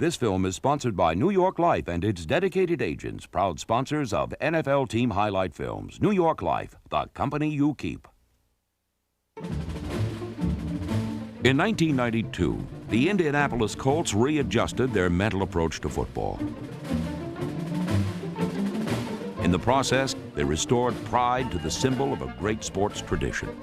This film is sponsored by New York Life and its dedicated agents, proud sponsors of NFL Team Highlight Films. New York Life, the company you keep. In 1992, the Indianapolis Colts readjusted their mental approach to football. In the process, they restored pride to the symbol of a great sports tradition.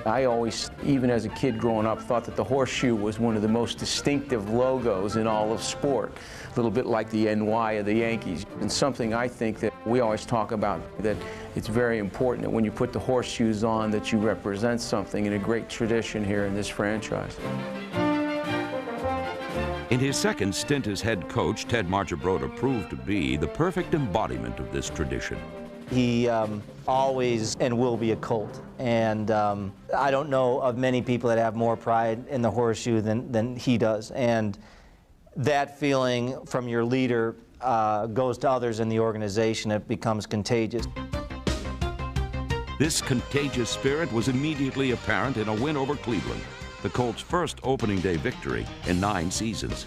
I always, even as a kid growing up, thought that the horseshoe was one of the most distinctive logos in all of sport, a little bit like the NY of the Yankees. And something I think that we always talk about, that it's very important that when you put the horseshoes on that you represent something in a great tradition here in this franchise. In his second stint as head coach, Ted Marchibroda proved to be the perfect embodiment of this tradition. He always and will be a Colt, and I don't know of many people that have more pride in the horseshoe than he does, and that feeling from your leader goes to others in the organization. It becomes contagious. This contagious spirit was immediately apparent in a win over Cleveland, the Colts' first opening day victory in 9 seasons.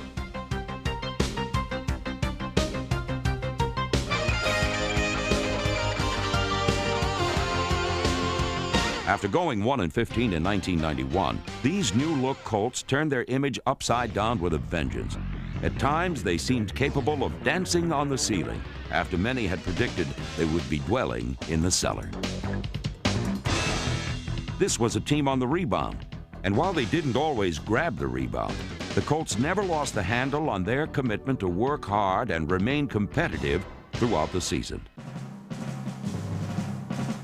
After going 1-15 in 1991, these new-look Colts turned their image upside down with a vengeance. At times, they seemed capable of dancing on the ceiling, after many had predicted they would be dwelling in the cellar. This was a team on the rebound, and while they didn't always grab the rebound, the Colts never lost the handle on their commitment to work hard and remain competitive throughout the season.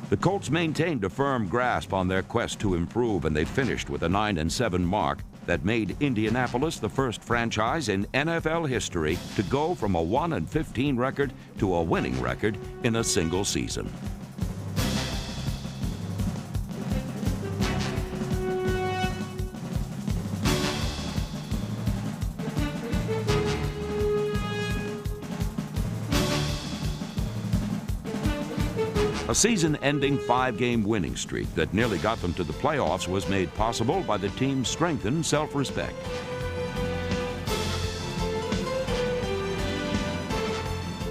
The Colts maintained a firm grasp on their quest to improve, and they finished with a 9-7 mark that made Indianapolis the first franchise in NFL history to go from a 1-15 record to a winning record in a single season. A season-ending 5-game winning streak that nearly got them to the playoffs was made possible by the team's strengthened self-respect.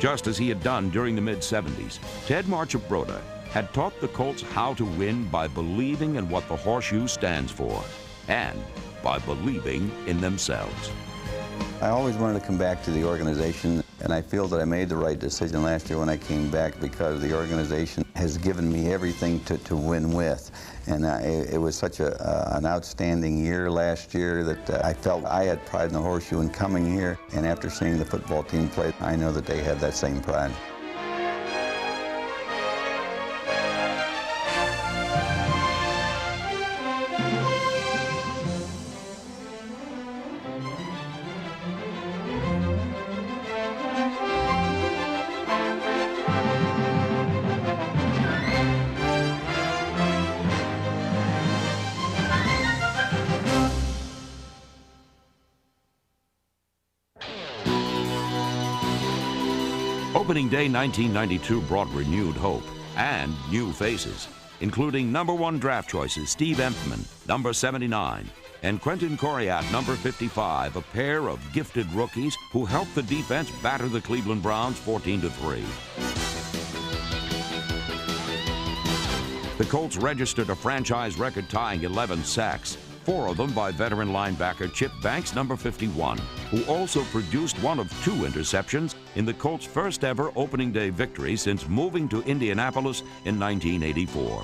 Just as he had done during the mid-70s, Ted Marchibroda had taught the Colts how to win by believing in what the horseshoe stands for and by believing in themselves. I always wanted to come back to the organization, and I feel that I made the right decision last year when I came back, because the organization has given me everything to win with. And it was such an outstanding year last year that I felt I had pride in the horseshoe in coming here. And after seeing the football team play, I know that they have that same pride. Opening day 1992 brought renewed hope and new faces, including #1 draft choices Steve Empman, number 79, and Quentin Coriat, number 55, a pair of gifted rookies who helped the defense batter the Cleveland Browns 14-3. The Colts registered a franchise record-tying 11 sacks, 4 of them by veteran linebacker Chip Banks, number 51, who also produced one of 2 interceptions in the Colts' first ever opening day victory since moving to Indianapolis in 1984.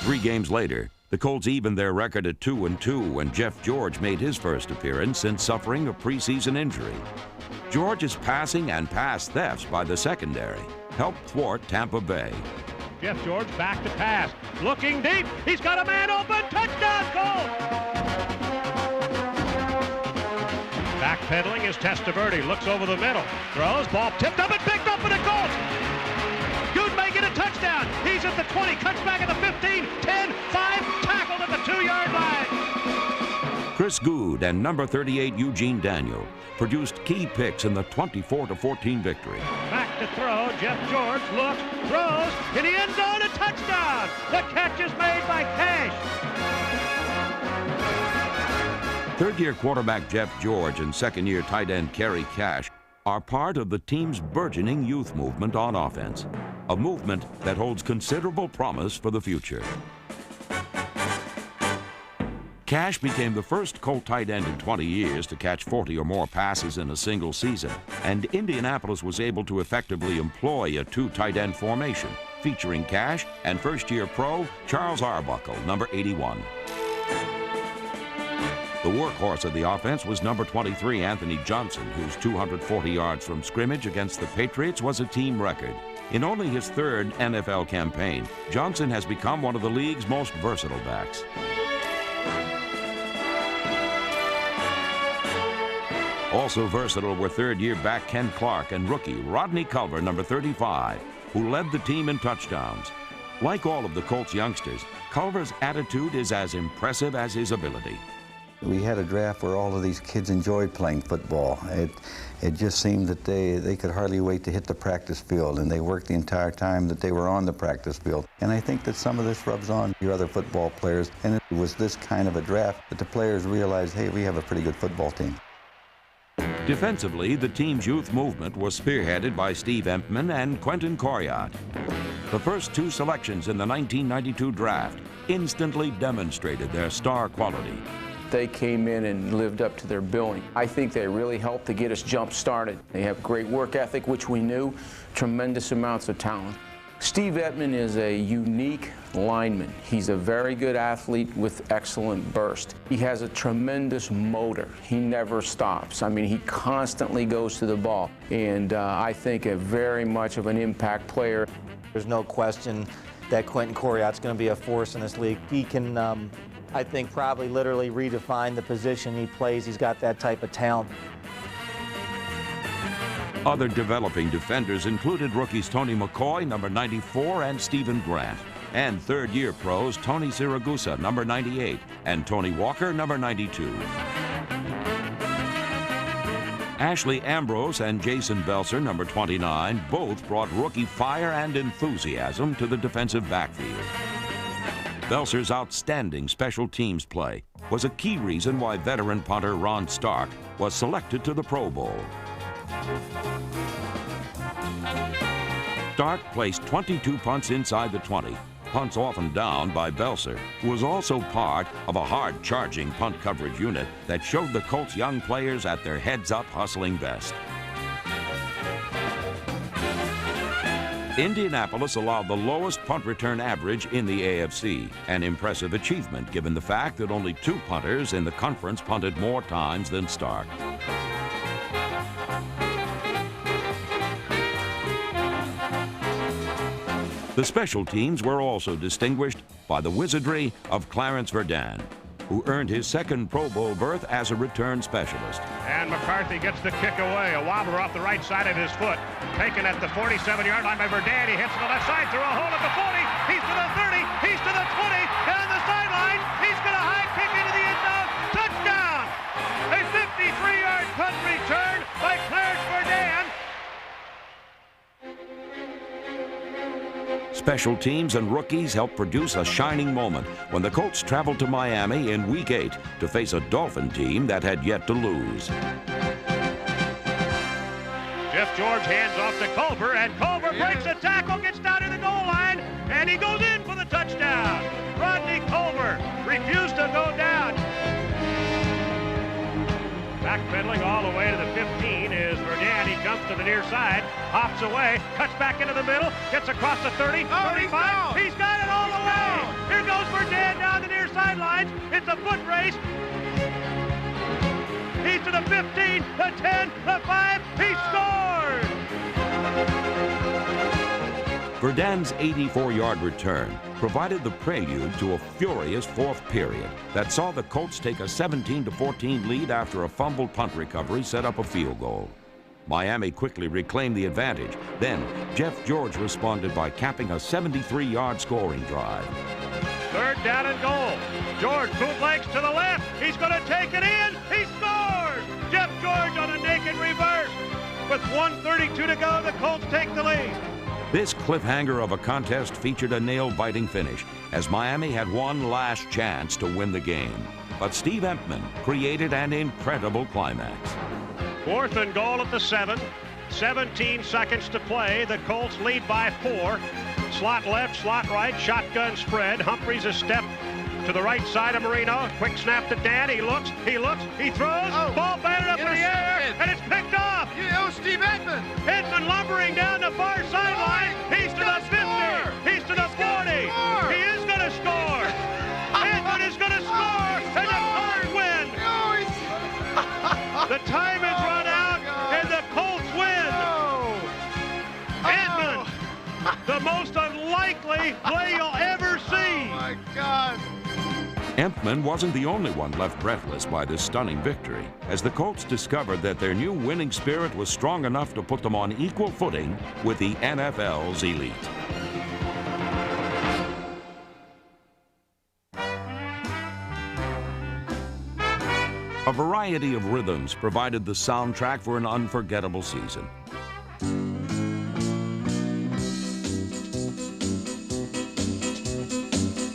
Three games later, the Colts evened their record at 2-2 when Jeff George made his first appearance since suffering a preseason injury. George's passing and pass thefts by the secondary helped thwart Tampa Bay. Jeff George back to pass, looking deep, he's got a man open, touchdown Colts! Backpedaling is Testaverde, looks over the middle, throws, ball tipped up and picked up for the Colts! You'd make it a touchdown, he's at the 20, cuts back at the 15, 10, 5, tackled at the 2-yard line! Chris Good and number 38 Eugene Daniel produced key picks in the 24-14 victory. Back to throw, Jeff George looks, throws, in the end zone, a touchdown! The catch is made by Cash. Third-year quarterback Jeff George and second-year tight end Kerry Cash are part of the team's burgeoning youth movement on offense, a movement that holds considerable promise for the future. Cash became the first Colt tight end in 20 years to catch 40 or more passes in a single season, and Indianapolis was able to effectively employ a two tight end formation, featuring Cash and first-year pro Charles Arbuckle, number 81. The workhorse of the offense was number 23, Anthony Johnson, whose 240 yards from scrimmage against the Patriots was a team record. In only his third NFL campaign, Johnson has become one of the league's most versatile backs. Also versatile were third-year back Ken Clark and rookie Rodney Culver, number 35, who led the team in touchdowns. Like all of the Colts youngsters, Culver's attitude is as impressive as his ability. We had a draft where all of these kids enjoyed playing football. It just seemed that they could hardly wait to hit the practice field, and they worked the entire time that they were on the practice field. And I think that some of this rubs on your other football players, and it was this kind of a draft that the players realized, hey, we have a pretty good football team. Defensively, the team's youth movement was spearheaded by Steve Empman and Quentin Coriat. The first two selections in the 1992 draft instantly demonstrated their star quality. They came in and lived up to their billing. I think they really helped to get us jump-started. They have great work ethic, which we knew, tremendous amounts of talent. Steve Empman is a unique lineman. He's a very good athlete with excellent burst. He has a tremendous motor. He never stops. I mean, he constantly goes to the ball. And I think a very much of an impact player. There's no question that Quentin Coriat's going to be a force in this league. He can, I think, probably literally redefine the position he plays. He's got that type of talent. Other developing defenders included rookies Tony McCoy, number 94, and Stephen Grant, and third-year pros Tony Siragusa, number 98, and Tony Walker, number 92. Ashley Ambrose and Jason Belser, number 29, both brought rookie fire and enthusiasm to the defensive backfield. Belser's outstanding special teams play was a key reason why veteran punter Ron Stark was selected to the Pro Bowl. Stark placed 22 punts inside the 20, punts often down by Belser, who was also part of a hard-charging punt coverage unit that showed the Colts' young players at their heads-up hustling best. Indianapolis allowed the lowest punt return average in the AFC, an impressive achievement given the fact that only two punters in the conference punted more times than Stark. The special teams were also distinguished by the wizardry of Clarence Verdun, who earned his second Pro Bowl berth as a return specialist. And McCarthy gets the kick away. A wobbler off the right side of his foot. Taken at the 47-yard line by Verdun. He hits to the left side through a hole at the 40. He's to the 30. He's to the 20. Down the sideline. He's going to high kick into the end zone. Touchdown! A 53-yard punt return by Clarence Verdun. Special teams and rookies helped produce a shining moment when the Colts traveled to Miami in Week 8 to face a Dolphin team that had yet to lose. Jeff George hands off to Culver, and Culver breaks a tackle, gets down to the goal line, and he goes in for the touchdown. Rodney Culver refused to go down. Backpedaling all the way to the 15 is Verdun. He jumps to the near side, hops away, cuts back into the middle, gets across the 30, 35. He's got it all the way. Here goes Verdun down the near sidelines. It's a foot race. He's to the 15, the 10, the 5. He scores! Verdun's 84-yard return provided the prelude to a furious fourth period that saw the Colts take a 17-14 lead after a fumbled punt recovery set up a field goal. Miami quickly reclaimed the advantage. Then Jeff George responded by capping a 73-yard scoring drive. Third down and goal. George bootlegs to the left. He's going to take it in. He scores! Jeff George on a naked reverse. With 1:32 to go, the Colts take the lead. This cliffhanger of a contest featured a nail-biting finish as Miami had one last chance to win the game. But Steve Empman created an incredible climax. 4th and goal at the 7. 17 seconds to play. The Colts lead by 4. Slot left, slot right, shotgun spread. Humphries a step to the right side of Marino. Quick snap to Dan. He looks, he throws. Oh, Ball batted up in the air, and it's picked off. Steve Empman. Empman lumbering down the far sideline. He's to the 50. He's to the 40. He is going to score. Empman is going to score, and the Colts win. The time has run out, and the Colts win. Empman, the most unlikely play you'll ever see. Oh, my God. Empman wasn't the only one left breathless by this stunning victory, as the Colts discovered that their new winning spirit was strong enough to put them on equal footing with the NFL's elite. A variety of rhythms provided the soundtrack for an unforgettable season.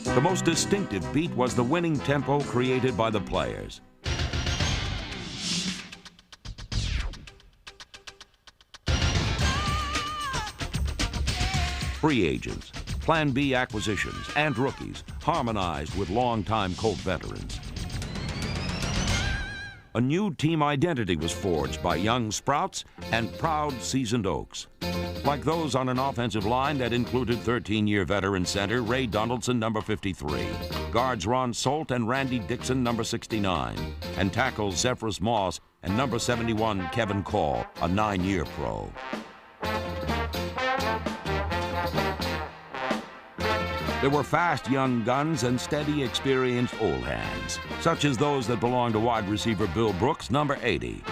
The most distinctive beat was the winning tempo created by the players. Free agents, Plan B acquisitions, and rookies harmonized with longtime Colt veterans. A new team identity was forged by young sprouts and proud seasoned oaks, like those on an offensive line that included 13-year veteran center Ray Donaldson, number 53, guards Ron Solt and Randy Dixon, number 69, and tackles Zephyrus Moss and number 71 Kevin Call, a 9-year pro. There were fast young guns and steady, experienced old hands, such as those that belonged to wide receiver Bill Brooks, number 80.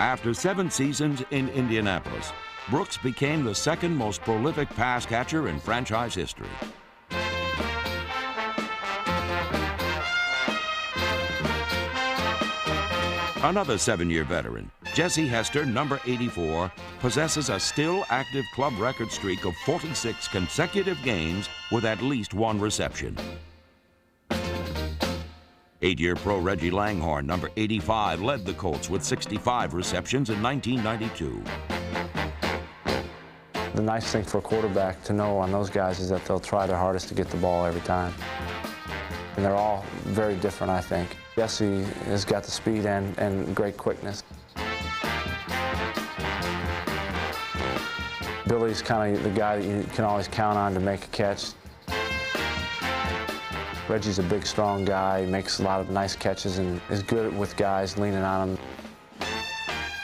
After 7 seasons in Indianapolis, Brooks became the second most prolific pass catcher in franchise history. Another 7-year veteran, Jesse Hester, number 84, possesses a still active club record streak of 46 consecutive games with at least 1 reception. 8-year pro Reggie Langhorne, number 85, led the Colts with 65 receptions in 1992. The nice thing for a quarterback to know on those guys is that they'll try their hardest to get the ball every time. And they're all very different, I think. Jesse has got the speed and great quickness. Billy's kind of the guy that you can always count on to make a catch. Reggie's a big, strong guy. He makes a lot of nice catches and is good with guys leaning on him.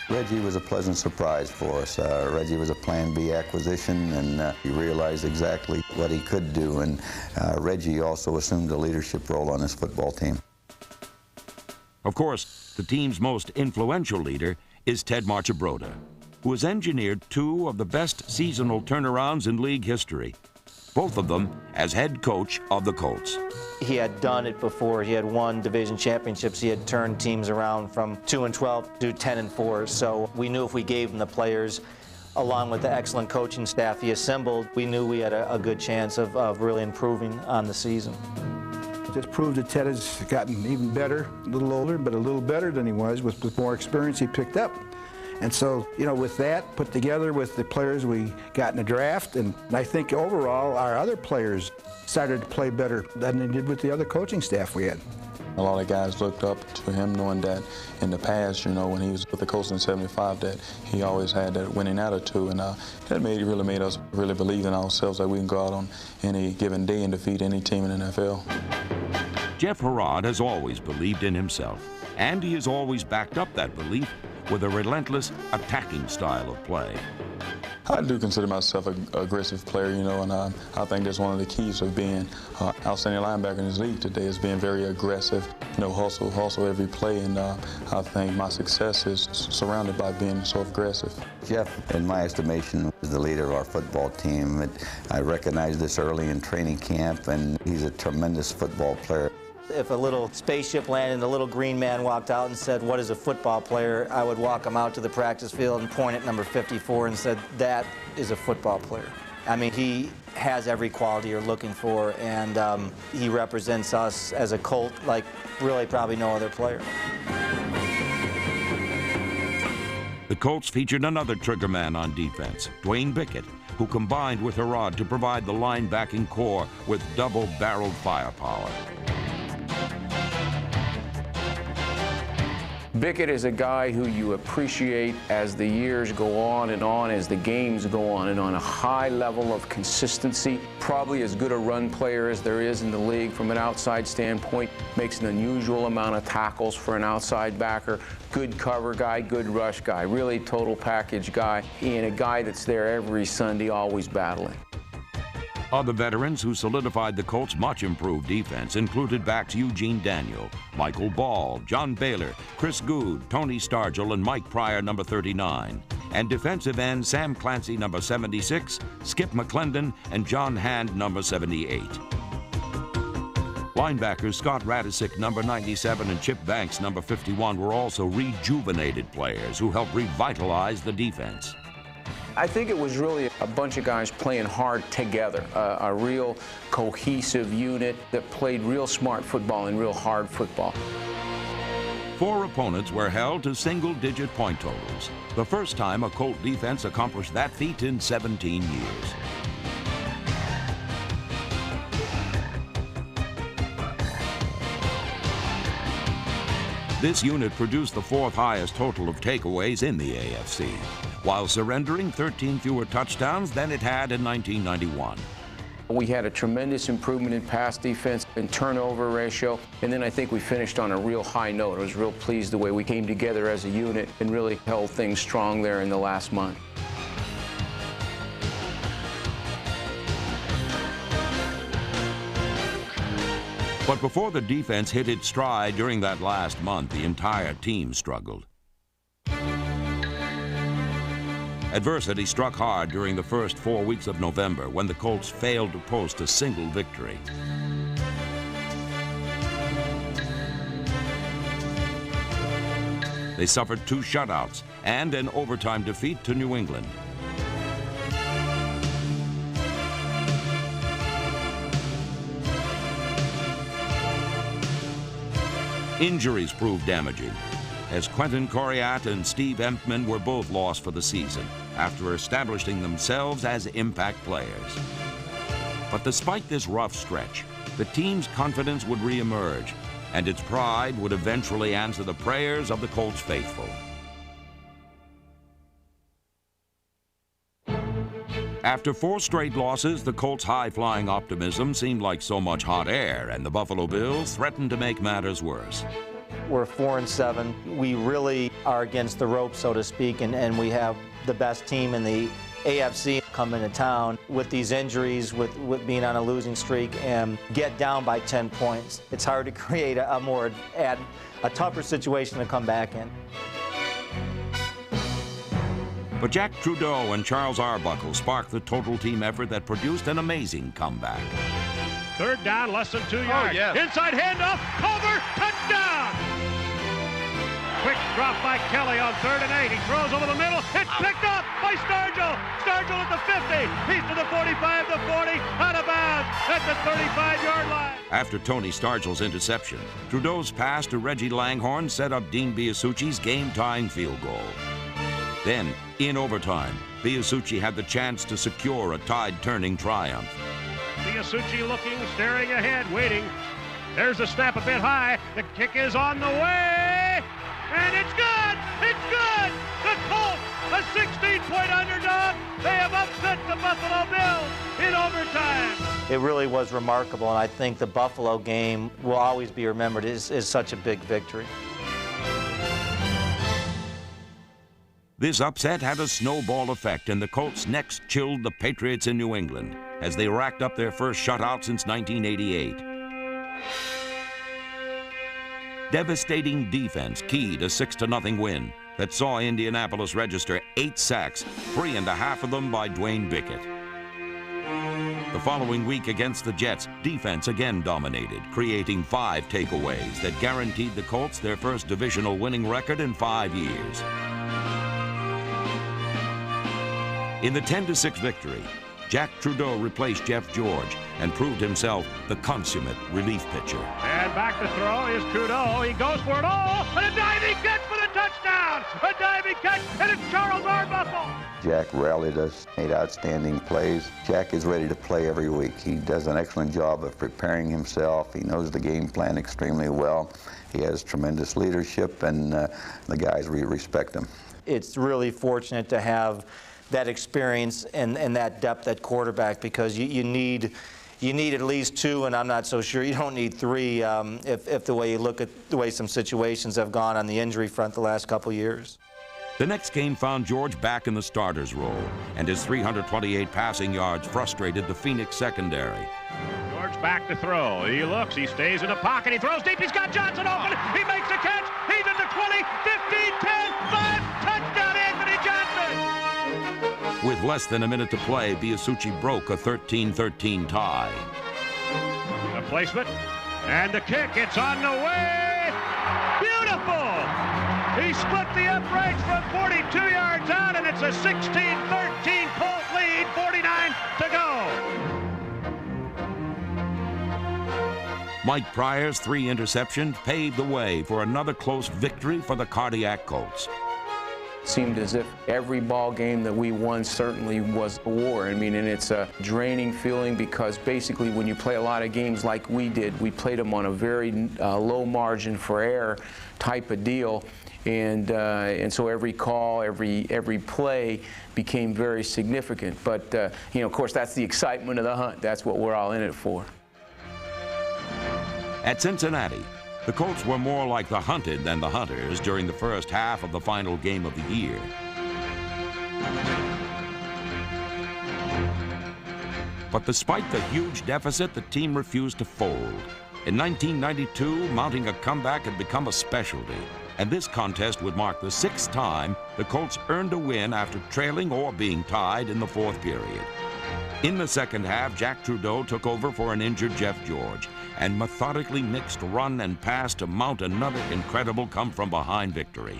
Reggie was a pleasant surprise for us. Reggie was a Plan B acquisition, and he realized exactly what he could do. And Reggie also assumed a leadership role on his football team. Of course, the team's most influential leader is Ted Marchibroda, who has engineered 2 of the best seasonal turnarounds in league history, both of them as head coach of the Colts. He had done it before. He had won division championships. He had turned teams around from 2-12 to 10-4. So we knew if we gave him the players, along with the excellent coaching staff he assembled, we knew we had a good chance of really improving on the season. Just proved that Ted has gotten even better, a little older, but a little better than he was with more experience he picked up. And so, you know, with that put together with the players we got in the draft, and I think overall our other players started to play better than they did with the other coaching staff we had. A lot of guys looked up to him, knowing that in the past, you know, when he was with the Colts in '75, that he always had that winning attitude, and that really made us really believe in ourselves that we can go out on any given day and defeat any team in the NFL. Jeff Herrod has always believed in himself, and he has always backed up that belief with a relentless attacking style of play. I do consider myself an aggressive player, you know, and I think that's one of the keys of being an outstanding linebacker in this league today is being very aggressive, you know, hustle every play, and I think my success is surrounded by being so aggressive. Jeff, in my estimation, is the leader of our football team. I recognized this early in training camp, and he's a tremendous football player. If a little spaceship landed and a little green man walked out and said, "What is a football player?" I would walk him out to the practice field and point at number 54 and said, "That is a football player." I mean, he has every quality you're looking for, and he represents us as a Colt like really probably no other player. The Colts featured another triggerman on defense, Dwayne Bickett, who combined with Herod to provide the linebacking core with double-barreled firepower. Bickett is a guy who you appreciate as the years go on, as the games go on, a high level of consistency. Probably as good a run player as there is in the league from an outside standpoint. Makes an unusual amount of tackles for an outside backer. Good cover guy, good rush guy. Really total package guy, and a guy that's there every Sunday, always battling. Other veterans who solidified the Colts' much improved defense included backs Eugene Daniel, Michael Ball, John Baylor, Chris Good, Tony Stargell, and Mike Pryor, number 39, and defensive end Sam Clancy, number 76, Skip McClendon, and John Hand, number 78. Linebackers Scott Radisick, number 97, and Chip Banks, number 51, were also rejuvenated players who helped revitalize the defense. I think it was really a bunch of guys playing hard together, a real cohesive unit that played real smart football and real hard football. 4 opponents were held to single-digit point totals, the first time a Colt defense accomplished that feat in 17 years. This unit produced the 4th highest total of takeaways in the AFC, while surrendering 13 fewer touchdowns than it had in 1991. We had a tremendous improvement in pass defense and turnover ratio, and then I think we finished on a real high note. I was real pleased the way we came together as a unit and really held things strong there in the last month. But before the defense hit its stride during that last month, the entire team struggled. Adversity struck hard during the first 4 weeks of November when the Colts failed to post a single victory. They suffered 2 shutouts and an overtime defeat to New England. Injuries proved damaging, as Quentin Coriat and Steve Empman were both lost for the season after establishing themselves as impact players. But despite this rough stretch, the team's confidence would reemerge, and its pride would eventually answer the prayers of the Colts faithful. After 4 straight losses, the Colts' high-flying optimism seemed like so much hot air, and the Buffalo Bills threatened to make matters worse. We're 4-7. We really are against the ropes, so to speak, and we have the best team in the AFC come into town with these injuries, with being on a losing streak, and get down by 10 points. It's hard to create a tougher situation to come back in. But Jack Trudeau and Charles Arbuckle sparked the total team effort that produced an amazing comeback. 3rd down, less than 2 yards. yes. Inside handoff, Culver, touchdown! Quick drop by Kelly on 3rd and 8. He throws over the middle. It's picked up by Stargell. Stargell at the 50. He's to the 45, the 40, out of bounds at the 35-yard line. After Tony Stargell's interception, Trudeau's pass to Reggie Langhorne set up Dean Biasucci's game-tying field goal. Then, in overtime, Biasucci had the chance to secure a tide-turning triumph. Biasucci looking, staring ahead, waiting. There's the snap a bit high. The kick is on the way. And it's good! It's good! The Colts, a 16-point underdog. They have upset the Buffalo Bills in overtime. It really was remarkable, and I think the Buffalo game will always be remembered as such a big victory. This upset had a snowball effect, and the Colts next chilled the Patriots in New England as they racked up their first shutout since 1988. Devastating defense keyed a 6-0 win that saw Indianapolis register 8 sacks, 3.5 of them by Dwayne Bickett. The following week against the Jets, defense again dominated, creating 5 takeaways that guaranteed the Colts their first divisional winning record in 5 years. In the 10-6 victory, Jack Trudeau replaced Jeff George and proved himself the consummate relief pitcher. And back to throw is Trudeau. He goes for it all, and a diving catch for the touchdown! A diving catch, and it's Charles Arbuckle! Jack rallied us, made outstanding plays. Jack is ready to play every week. He does an excellent job of preparing himself. He knows the game plan extremely well. He has tremendous leadership, and the guys respect him. It's really fortunate to have that experience and that depth at quarterback, because you need at least two, and I'm not so sure you don't need three if the way you look at the way some situations have gone on the injury front the last couple years. The next game found George back in the starter's role, and his 328 passing yards frustrated the Phoenix secondary. George back to throw. He looks, he stays in the pocket, he throws deep, he's got Johnson open, he makes the catch, he's at the 20, 15, 10, 5, touchdown Anthony Johnson! With less than a minute to play, Biasucci broke a 13-13 tie. The placement, and the kick, it's on the way! Beautiful! He split the uprights from 42 yards out, and it's a 16-13 Colt lead, 49 to go. Mike Pryor's 3 interceptions paved the way for another close victory for the Cardiac Colts. It seemed as if every ball game that we won certainly was a war. I mean, and it's a draining feeling, because basically when you play a lot of games like we did, we played them on a very low margin for error type of deal. And so every call, every play became very significant. But, you know, of course, that's the excitement of the hunt. That's what we're all in it for. At Cincinnati, the Colts were more like the hunted than the hunters during the first half of the final game of the year. But despite the huge deficit, the team refused to fold. In 1992, mounting a comeback had become a specialty, and this contest would mark the 6th time the Colts earned a win after trailing or being tied in the 4th period. In the second half, Jack Trudeau took over for an injured Jeff George and methodically mixed run and pass to mount another incredible come-from-behind victory.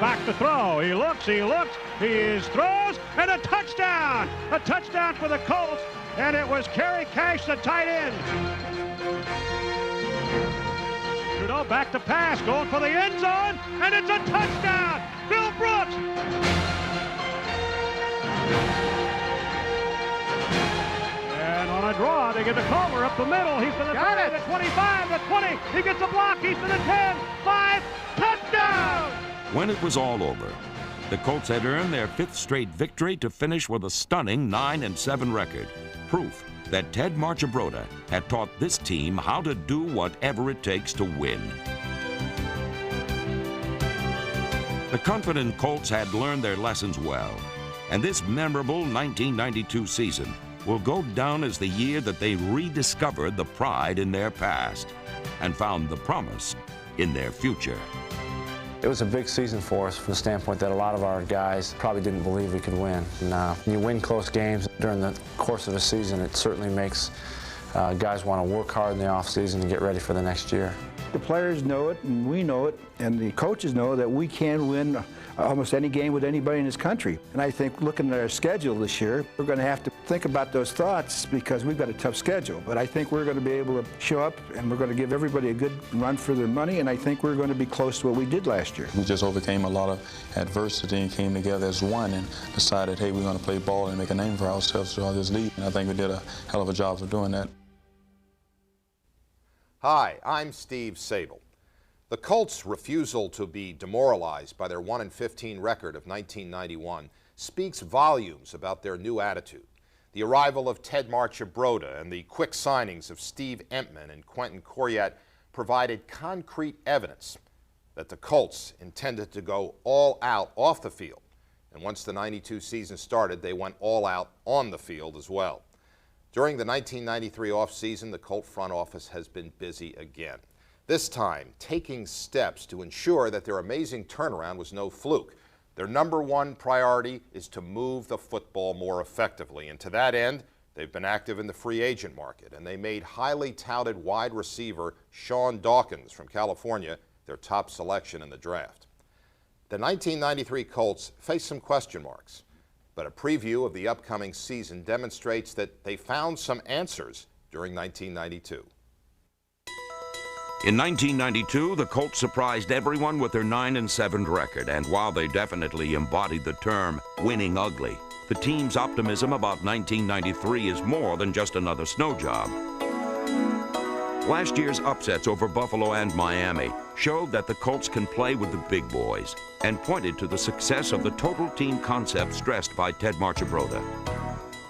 Back to throw. He looks, he throws, and a touchdown! A touchdown for the Colts, and it was Kerry Cash, the tight end. Trudeau back to pass, going for the end zone, and it's a touchdown! Bill Brooks! And on a draw, they get the Culver up the middle. He's to the 30, the 25, the 20. He gets a block. He's to the 10, 5, touchdown! When it was all over, the Colts had earned their 5th straight victory to finish with a stunning 9-7 record, proof that Ted Marchibroda had taught this team how to do whatever it takes to win. The confident Colts had learned their lessons well, and this memorable 1992 season will go down as the year that they rediscovered the pride in their past and found the promise in their future. It was a big season for us from the standpoint that a lot of our guys probably didn't believe we could win. And when you win close games during the course of a season, it certainly makes guys want to work hard in the offseason and get ready for the next year. The players know it, and we know it, and the coaches know that we can win almost any game with anybody in this country. And I think looking at our schedule this year, we're going to have to think about those thoughts, because we've got a tough schedule. But I think we're going to be able to show up, and we're going to give everybody a good run for their money, and I think we're going to be close to what we did last year. We just overcame a lot of adversity and came together as one and decided, hey, we're going to play ball and make a name for ourselves throughout this league. And I think we did a hell of a job of doing that. Hi, I'm Steve Sable. The Colts' refusal to be demoralized by their 1-15 record of 1991 speaks volumes about their new attitude. The arrival of Ted Marchibroda and the quick signings of Steve Empman and Quentin Coryatt provided concrete evidence that the Colts intended to go all out off the field. And once the '92 season started, they went all out on the field as well. During the 1993 offseason, the Colt front office has been busy again. This time, taking steps to ensure that their amazing turnaround was no fluke. Their #1 priority is to move the football more effectively, and to that end, they've been active in the free agent market, and they made highly touted wide receiver Sean Dawkins from California their top selection in the draft. The 1993 Colts face some question marks, but a preview of the upcoming season demonstrates that they found some answers during 1992. In 1992, the Colts surprised everyone with their 9-7 record, and while they definitely embodied the term winning ugly, the team's optimism about 1993 is more than just another snow job. Last year's upsets over Buffalo and Miami showed that the Colts can play with the big boys and pointed to the success of the total team concept stressed by Ted Marchibroda.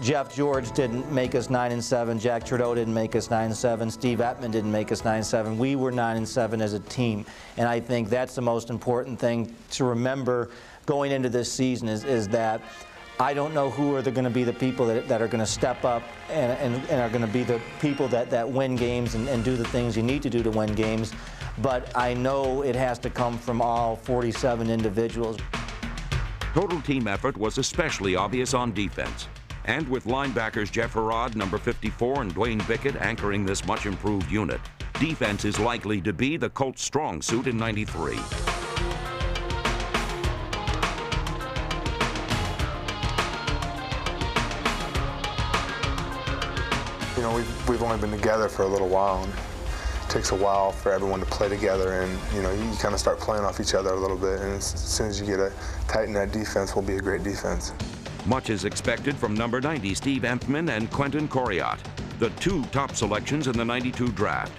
Jeff George didn't make us 9-7. Jack Trudeau didn't make us 9-7. Steve Ettman didn't make us 9-7. We were 9-7 as a team, and I think that's the most important thing to remember going into this season is that I don't know who are going to be the people that are going to step up and are going to be the people that win games and do the things you need to do to win games, but I know it has to come from all 47 individuals. Total team effort was especially obvious on defense. And with linebackers Jeff Herrod, number 54, and Dwayne Bickett anchoring this much-improved unit, defense is likely to be the Colts' strong suit in '93. You know, we've only been together for a little while, and it takes a while for everyone to play together, and you know, you kind of start playing off each other a little bit, and as soon as you get a tighten that defense, will be a great defense. Much is expected from number 90 Steve Empman and Quentin Coriat, the two top selections in the '92 draft.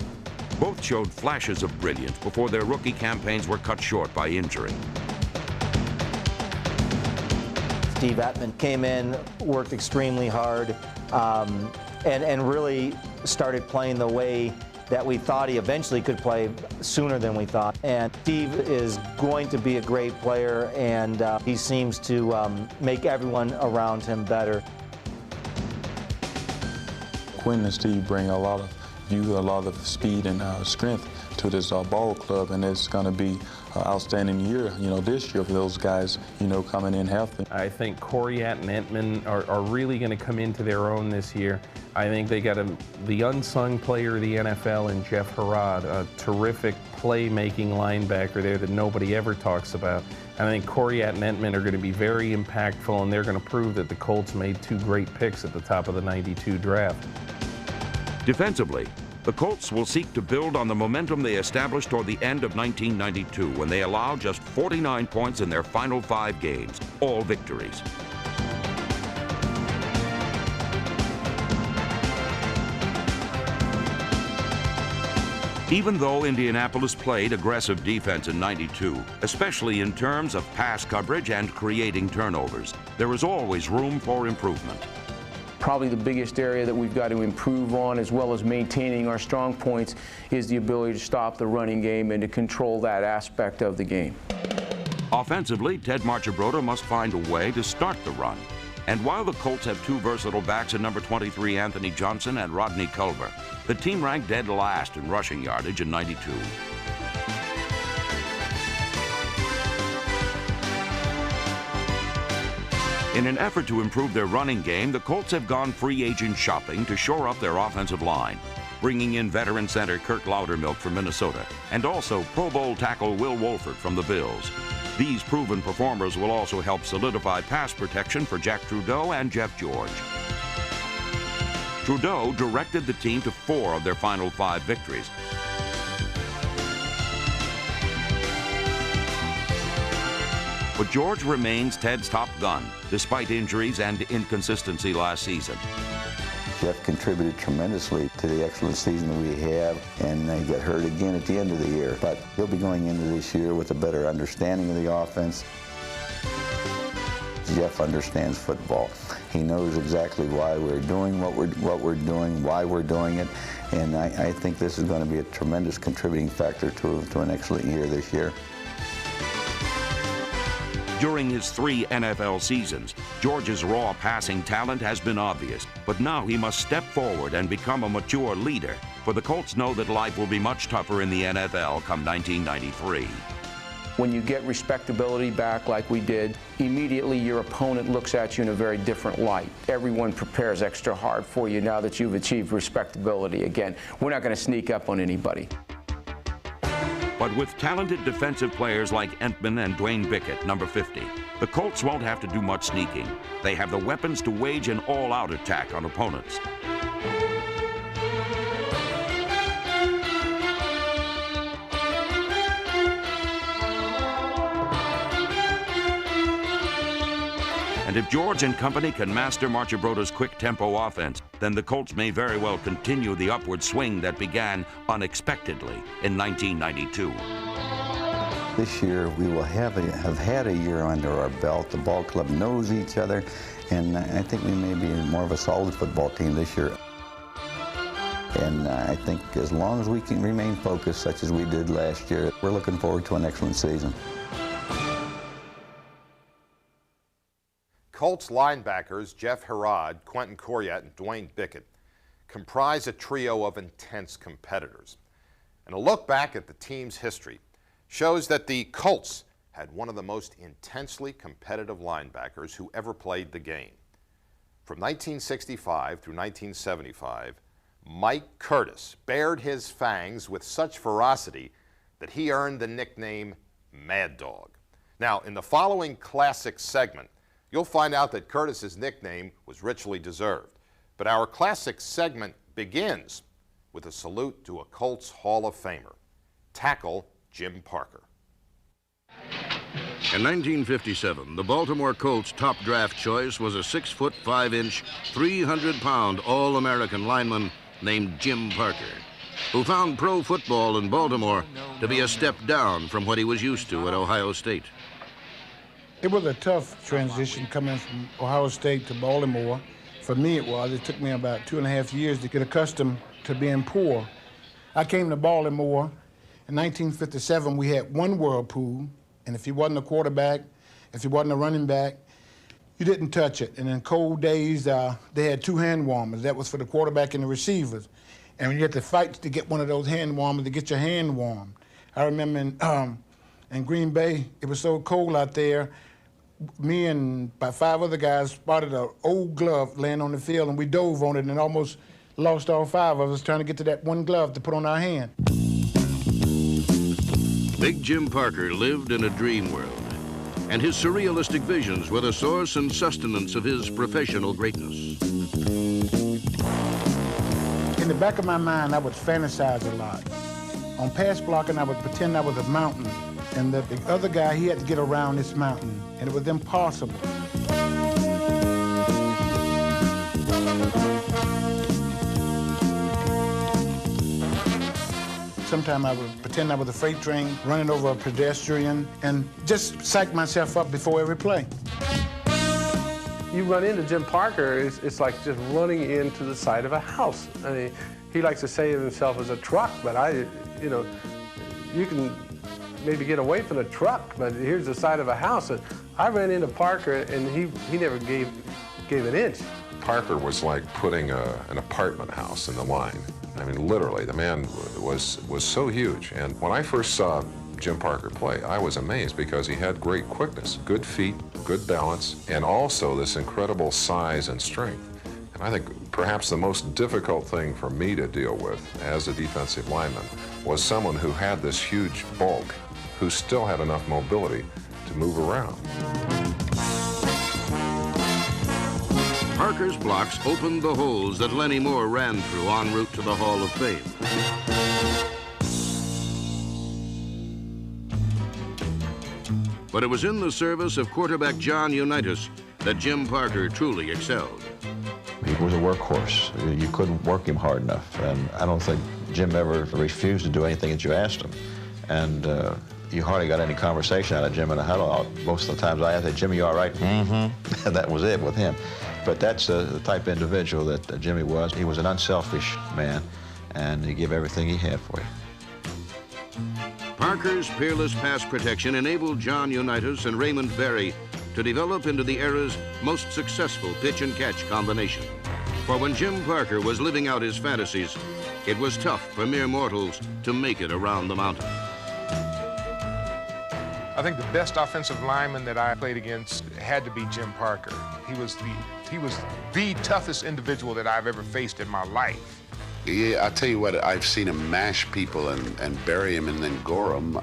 Both showed flashes of brilliance before their rookie campaigns were cut short by injury. Steve Ettman came in, worked extremely hard, and really started playing the way that we thought he eventually could play sooner than we thought. And Steve is going to be a great player, and he seems to make everyone around him better. Quentin and Steve bring a lot of youth, a lot of speed and strength to this ball club, and it's going to be an outstanding year, you know, this year for those guys, you know, coming in healthy. I think Coriat and Entman are really going to come into their own this year. I think they got the unsung player of the NFL in Jeff Herrod, a terrific playmaking linebacker there that nobody ever talks about. I think Coriat and Entman are going to be very impactful, and they're going to prove that the Colts made two great picks at the top of the '92 draft. Defensively, the Colts will seek to build on the momentum they established toward the end of 1992 when they allowed just 49 points in their final 5 games, all victories. Even though Indianapolis played aggressive defense in '92, especially in terms of pass coverage and creating turnovers, there is always room for improvement. Probably the biggest area that we've got to improve on, as well as maintaining our strong points, is the ability to stop the running game and to control that aspect of the game. Offensively, Ted Marchibroda must find a way to start the run. And while the Colts have two versatile backs in number 23 Anthony Johnson and Rodney Culver, the team ranked dead last in rushing yardage in '92. In an effort to improve their running game, the Colts have gone free agent shopping to shore up their offensive line, bringing in veteran center Kurt Loudermilk from Minnesota, and also Pro Bowl tackle Will Wolford from the Bills. These proven performers will also help solidify pass protection for Jack Trudeau and Jeff George. Trudeau directed the team to 4 of their final 5 victories. But George remains Ted's top gun, despite injuries and inconsistency last season. Jeff contributed tremendously to the excellent season that we have, and he got hurt again at the end of the year. But he'll be going into this year with a better understanding of the offense. Jeff understands football. He knows exactly why we're doing what we're doing, why we're doing it, and I think this is going to be a tremendous contributing factor to an excellent year this year. During his 3 NFL seasons, George's raw passing talent has been obvious, but now he must step forward and become a mature leader, for the Colts know that life will be much tougher in the NFL come 1993. When you get respectability back like we did, immediately your opponent looks at you in a very different light. Everyone prepares extra hard for you now that you've achieved respectability again. We're not going to sneak up on anybody. But with talented defensive players like Entman and Dwayne Bickett, number 50, the Colts won't have to do much sneaking. They have the weapons to wage an all-out attack on opponents. And if George and company can master Marchibroda's quick tempo offense, then the Colts may very well continue the upward swing that began unexpectedly in 1992. This year we will have had a year under our belt. The ball club knows each other, and I think we may be more of a solid football team this year. And I think as long as we can remain focused, such as we did last year, we're looking forward to an excellent season. Colts linebackers Jeff Herrod, Quentin Coryat, and Dwayne Bickett comprise a trio of intense competitors. And a look back at the team's history shows that the Colts had one of the most intensely competitive linebackers who ever played the game. From 1965 through 1975, Mike Curtis bared his fangs with such ferocity that he earned the nickname Mad Dog. Now, in the following classic segment, you'll find out that Curtis's nickname was richly deserved. But our classic segment begins with a salute to a Colts Hall of Famer, tackle Jim Parker. In 1957, the Baltimore Colts' top draft choice was a 6'5", 300-pound All-American lineman named Jim Parker, who found pro football in Baltimore to be a step down from what he was used to at Ohio State. It was a tough transition coming from Ohio State to Baltimore. For me it was. It took me about 2.5 years to get accustomed to being poor. I came to Baltimore. In 1957, we had one whirlpool, and if you wasn't a quarterback, if you wasn't a running back, you didn't touch it. And in cold days, they had 2 hand warmers. That was for the quarterback and the receivers. And you had to fight to get one of those hand warmers to get your hand warm. I remember in Green Bay, it was so cold out there, me and about 5 other guys spotted an old glove laying on the field, and we dove on it and almost lost all 5 of us trying to get to that one glove to put on our hand. Big Jim Parker lived in a dream world, and his surrealistic visions were the source and sustenance of his professional greatness. In the back of my mind, I would fantasize a lot. On pass blocking, I would pretend I was a mountain, and that the other guy, he had to get around this mountain, and it was impossible. Sometimes I would pretend I was a freight train running over a pedestrian and just psych myself up before every play. You run into Jim Parker, it's like just running into the side of a house. I mean, he likes to say of himself as a truck, but you can maybe get away from the truck, but here's the side of a house. And I ran into Parker, and he never gave an inch. Parker was like putting an apartment house in the line. I mean, literally, the man was so huge. And when I first saw Jim Parker play, I was amazed because he had great quickness, good feet, good balance, and also this incredible size and strength. And I think perhaps the most difficult thing for me to deal with as a defensive lineman was someone who had this huge bulk, who still had enough mobility to move around. Parker's blocks opened the holes that Lenny Moore ran through en route to the Hall of Fame. But it was in the service of quarterback John Unitas that Jim Parker truly excelled. He was a workhorse. You couldn't work him hard enough, and I don't think Jim ever refused to do anything that you asked him. And you hardly got any conversation out of Jim in a huddle. Most of the times I asked, Jimmy, you all right? Mm-hmm. That was it with him. But that's the type of individual that Jimmy was. He was an unselfish man, and he gave everything he had for you. Parker's peerless pass protection enabled John Unitas and Raymond Berry to develop into the era's most successful pitch-and-catch combination. For when Jim Parker was living out his fantasies, it was tough for mere mortals to make it around the mountain. I think the best offensive lineman that I played against had to be Jim Parker. He was the toughest individual that I've ever faced in my life. Yeah, I'll tell you what, I've seen him mash people and bury them and then gore them.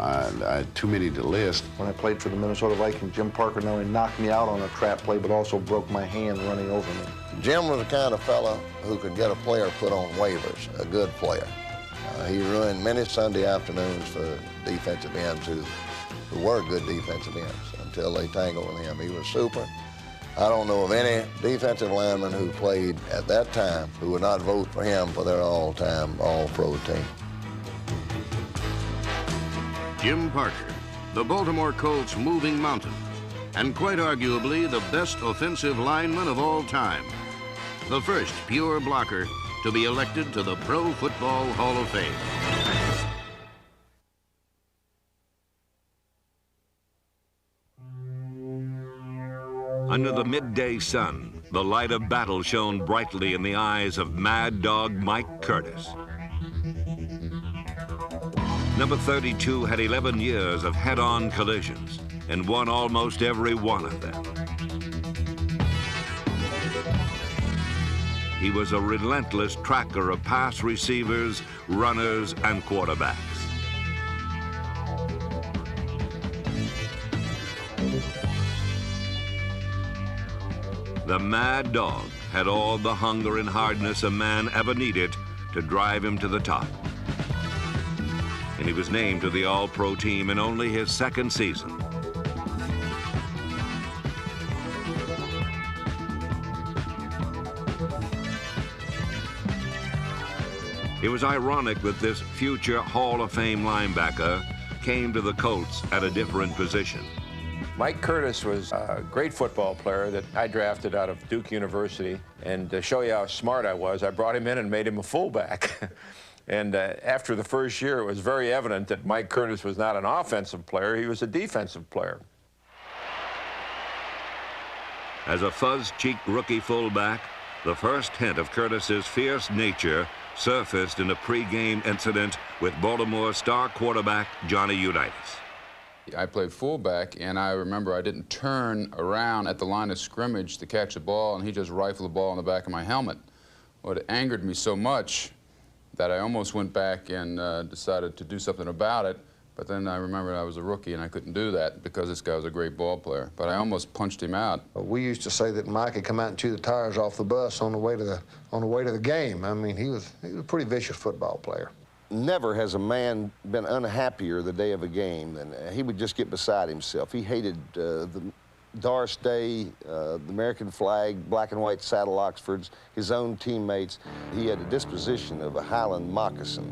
Too many to list. When I played for the Minnesota Vikings, Jim Parker not only knocked me out on a trap play, but also broke my hand running over me. Jim was the kind of fella who could get a player put on waivers, a good player. He ruined many Sunday afternoons for defensive ends who were good defensive ends until they tangled with him. He was super. I don't know of any defensive lineman who played at that time who would not vote for him for their all-time All-Pro team. Jim Parker, the Baltimore Colts' moving mountain, and quite arguably the best offensive lineman of all time. The first pure blocker to be elected to the Pro Football Hall of Fame. Under the midday sun, the light of battle shone brightly in the eyes of Mad Dog Mike Curtis. Number 32 had 11 years of head-on collisions and won almost every one of them. He was a relentless tracker of pass receivers, runners, and quarterbacks. The Mad Dog had all the hunger and hardness a man ever needed to drive him to the top. And he was named to the All-Pro team in only his second season. It was ironic that this future Hall of Fame linebacker came to the Colts at a different position. Mike Curtis was a great football player that I drafted out of Duke University. And to show you how smart I was, I brought him in and made him a fullback. And after the first year, it was very evident that Mike Curtis was not an offensive player, he was a defensive player. As a fuzz-cheeked rookie fullback, the first hint of Curtis's fierce nature surfaced in a pre-game incident with Baltimore star quarterback Johnny Unitas. I played fullback, and I remember I didn't turn around at the line of scrimmage to catch the ball, and he just rifled the ball in the back of my helmet. Well, it angered me so much that I almost went back and decided to do something about it, but then I remembered I was a rookie and I couldn't do that because this guy was a great ball player. But I almost punched him out. We used to say that Mike could come out and chew the tires off the bus on the way to the game. I mean, he was a pretty vicious football player. Never has a man been unhappier the day of a game than he would just get beside himself. He hated the Doris Day, the American flag, black and white saddle Oxfords, his own teammates. He had a disposition of a Highland moccasin.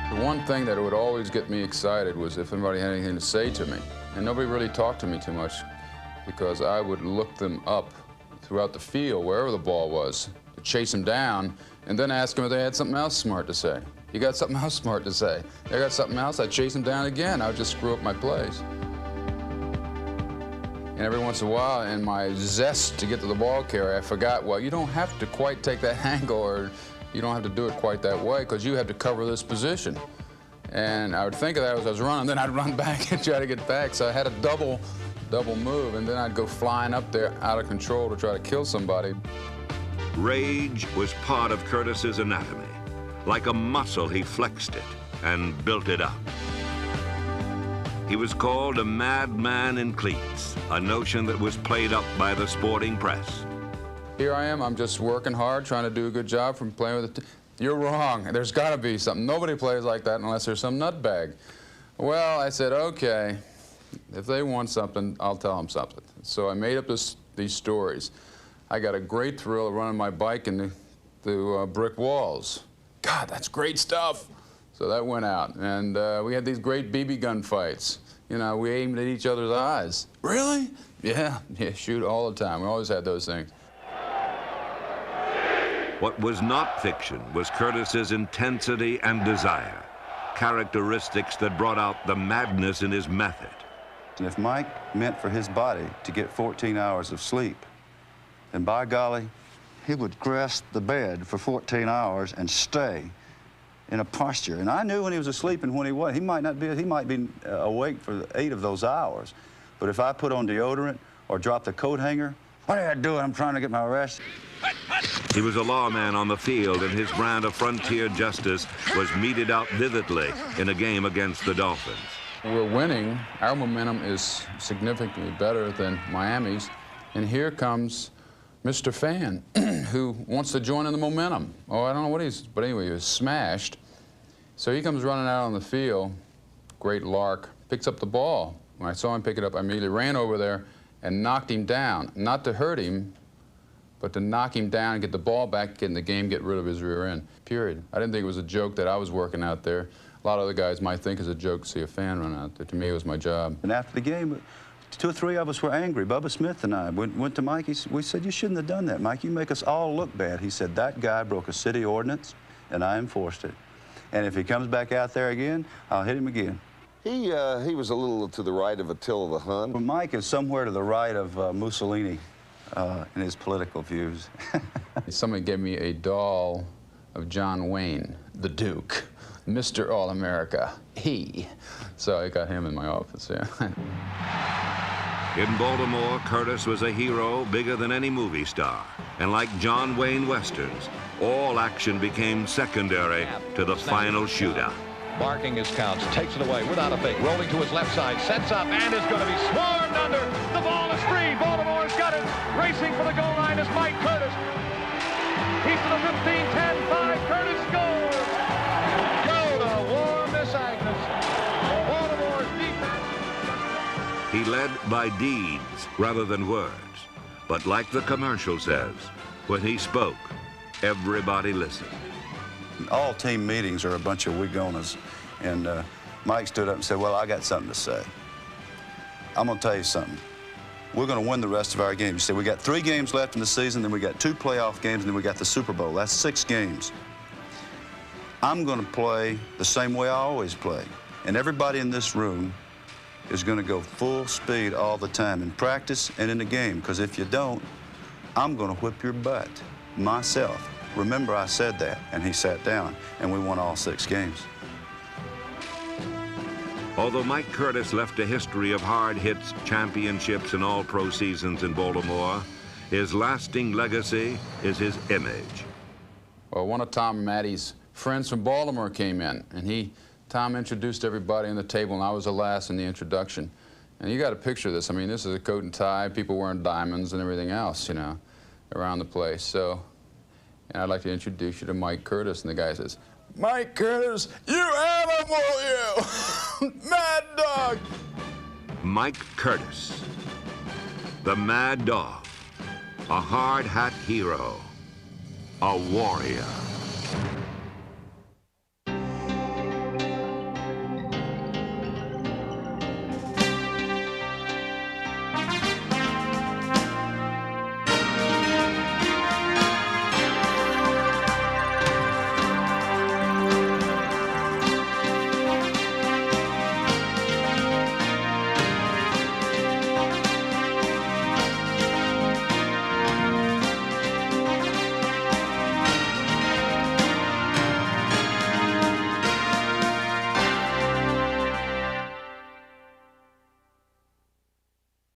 The one thing that would always get me excited was if anybody had anything to say to me. And nobody really talked to me too much because I would look them up throughout the field, wherever the ball was, to chase them down, and then ask them if they had something else smart to say. You got something else smart to say? They got something else, I'd chase them down again. I would just screw up my plays. And every once in a while, in my zest to get to the ball carrier, I forgot, well, you don't have to quite take that angle, or you don't have to do it quite that way, because you have to cover this position. And I would think of that as I was running, then I'd run back and try to get back. So I had a double move, and then I'd go flying up there out of control to try to kill somebody. Rage was part of Curtis's anatomy. Like a muscle, he flexed it and built it up. He was called a madman in cleats, a notion that was played up by the sporting press. Here I am, I'm just working hard, trying to do a good job from playing with the You're wrong. There's got to be something. Nobody plays like that unless there's some nutbag. Well, I said, okay, if they want something, I'll tell them something. So I made up these stories. I got a great thrill of running my bike into brick walls. God, that's great stuff. So that went out, and we had these great BB gun fights. You know, we aimed at each other's eyes. Really? Yeah, shoot all the time. We always had those things. What was not fiction was Curtis's intensity and desire, characteristics that brought out the madness in his method. And if Mike meant for his body to get 14 hours of sleep, then by golly, he would grass the bed for 14 hours and stay in a posture. And I knew when he was asleep and when he wasn't. He might be awake for 8 of those hours. But if I put on deodorant or drop the coat hanger, what are you doing? I'm trying to get my rest. He was a lawman on the field, and his brand of frontier justice was meted out vividly in a game against the Dolphins. We're winning. Our momentum is significantly better than Miami's. And here comes Mr. Fan, who wants to join in the momentum. Oh, I don't know what but anyway, he was smashed. So he comes running out on the field, great lark, picks up the ball. When I saw him pick it up, I immediately ran over there and knocked him down. Not to hurt him, but to knock him down, get the ball back, get in the game, get rid of his rear end, period. I didn't think it was a joke that I was working out there. A lot of other guys might think it's a joke to see a fan run out there. To me, it was my job. And after the game, 2 or 3 of us were angry. Bubba Smith and I went to Mike. We said, you shouldn't have done that, Mike. You make us all look bad. He said, that guy broke a city ordinance, and I enforced it. And if he comes back out there again, I'll hit him again. He was a little to the right of Attila the Hun. Well, Mike is somewhere to the right of Mussolini in his political views. Somebody gave me a doll of John Wayne, the Duke, Mr. All-America, he. So I got him in my office, yeah. In Baltimore, Curtis was a hero bigger than any movie star. And like John Wayne Westerns, all action became secondary to the final shootout. Marking his counts, takes it away without a fake, rolling to his left side, sets up, and is going to be swarmed under. The ball is free. Baltimore's got it. Racing for the goal line is Mike Curtis. He's to the 15, 10, 5. Curtis scores. Go to war, Miss Agnes. Baltimore's defense. He led by deeds rather than words. But like the commercial says, when he spoke, everybody listened. All team meetings are a bunch of wigonas. And Mike stood up and said, well, I got something to say. I'm going to tell you something. We're going to win the rest of our games. He said, we got 3 games left in the season, then we got 2 playoff games, and then we got the Super Bowl. That's 6 games. I'm going to play the same way I always play. And everybody in this room is going to go full speed all the time in practice and in the game, because if you don't, I'm going to whip your butt myself. Remember, I said that, and he sat down, and we won all 6 games. Although Mike Curtis left a history of hard hits, championships, and all-pro seasons in Baltimore, his lasting legacy is his image. Well, one of Tom and Maddie's friends from Baltimore came in, and Tom introduced everybody on the table, and I was the last in the introduction. And you got a picture of this. I mean, this is a coat and tie, people wearing diamonds and everything else, you know, around the place. So, and I'd like to introduce you to Mike Curtis. And the guy says, Mike Curtis, you animal, you! Mad Dog! Mike Curtis, the Mad Dog, a hard-hat hero, a warrior.